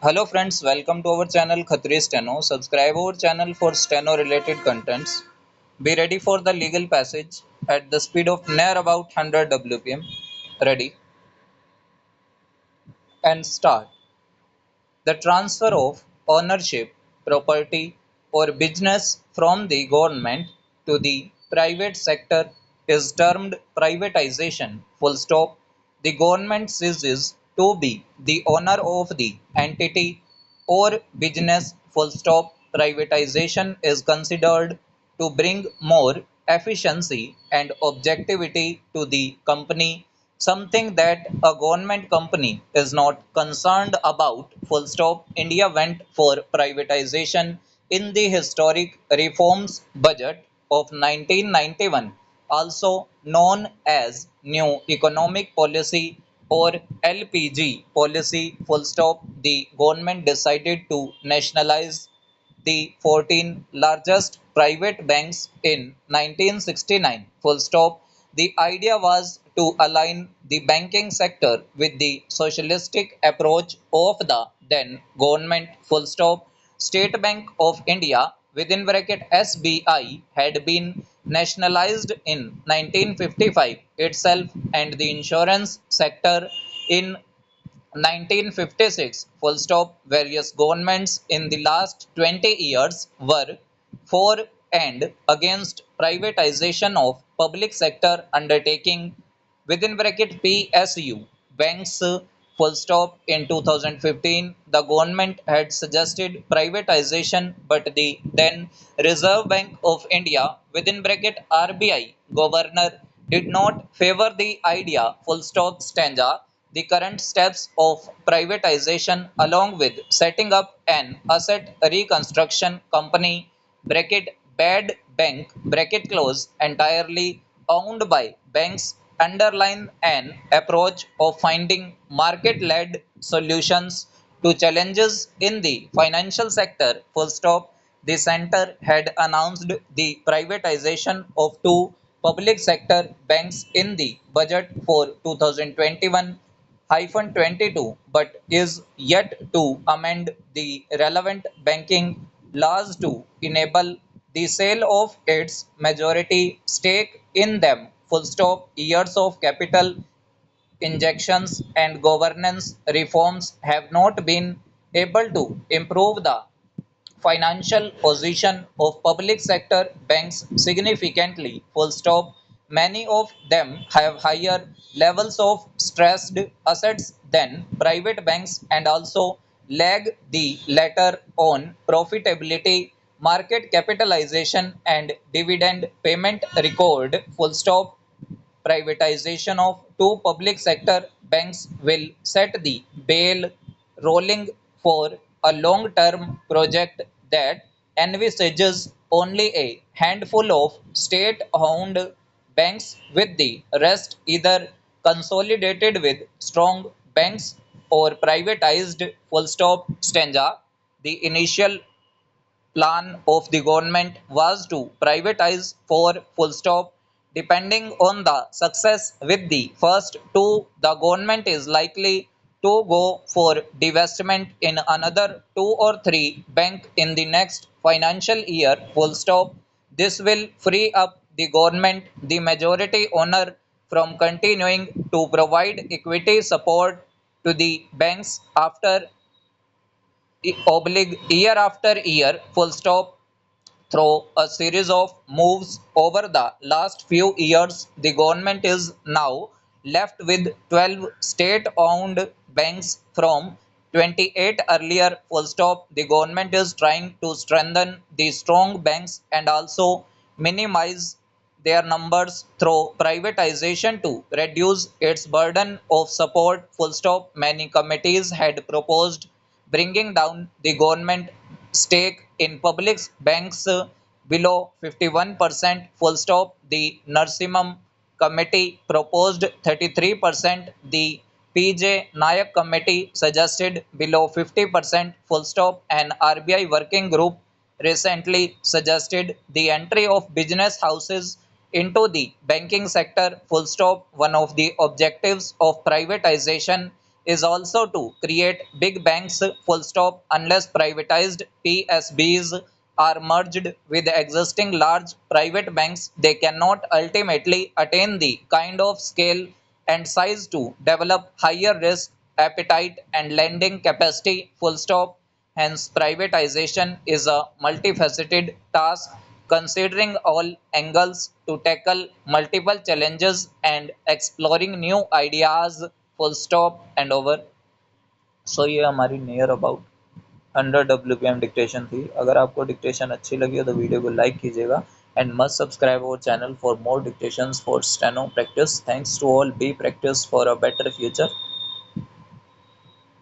Hello friends, welcome to our channel Khatri Steno. Subscribe our channel for steno related contents. Be ready for the legal passage at the speed of near about 100 WPM. Ready and start. The transfer of ownership, property or business from the government to the private sector is termed privatization. Full stop. The government ceases to be the owner of the entity or business. Full stop. Privatization is considered to bring more efficiency and objectivity to the company, something that a government company is not concerned about. Full stop. India went for privatization in the historic reforms budget of 1991, also known as New Economic Policy or LPG policy. Full stop. The government decided to nationalize the 14 largest private banks in 1969. Full stop. The idea was to align the banking sector with the socialistic approach of the then government. Full stop. State Bank of India within bracket SBI had been nationalized in 1955 itself, and the insurance sector in 1956. Full stop. Various governments in the last 20 years were for and against privatization of public sector undertaking within bracket PSU banks. Full stop. In 2015, the government had suggested privatization, but the then Reserve Bank of India within bracket RBI governor did not favor the idea. Full stop. Stanza. The current steps of privatization along with setting up an asset reconstruction company bracket bad bank bracket close entirely owned by banks underline an approach of finding market-led solutions to challenges in the financial sector. Full stop. The center had announced the privatization of two public sector banks in the budget for 2021-22, but is yet to amend the relevant banking laws to enable the sale of its majority stake in them. Full stop. Years of capital injections and governance reforms have not been able to improve the financial position of public sector banks significantly. Full stop. Many of them have higher levels of stressed assets than private banks and also lag the latter on profitability, market capitalization, and dividend payment record. Full stop. Privatization of two public sector banks will set the bail rolling for a long term project that envisages only a handful of state owned banks, with the rest either consolidated with strong banks or privatized. Full stop. Stanza. The initial plan of the government was to privatize for full stop. Depending on the success with the first two, the government is likely to go for divestment in another two or three bank in the next financial year. Full stop. This will free up the government, the majority owner, from continuing to provide equity support to the banks after oblique year after year. Full stop. Through a series of moves over the last few years, the government is now left with 12 state owned banks from 28 earlier. Full stop. The government is trying to strengthen the strong banks and also minimize their numbers through privatization to reduce its burden of support. Full stop. Many committees had proposed bringing down the government stake in public banks below 51%. Full stop. The Narsimham committee proposed 33%. The PJ Nayak committee suggested below 50%. Full stop. An RBI working group recently suggested the entry of business houses into the banking sector. Full stop. One of the objectives of privatization is also to create big banks full stop. Unless privatized PSBs are merged with existing large private banks, they cannot ultimately attain the kind of scale and size to develop higher risk appetite and lending capacity full stop. Hence, privatization is a multifaceted task considering all angles to tackle multiple challenges and exploring new ideas full stop and over. सो ये हमारी near about 100 WPM dictation थी। अगर आपको dictation अच्छी लगी हो तो video को लाइक कीजिएगा and must subscribe our channel for more dictations for steno practice. Thanks to all, be practice for a better future.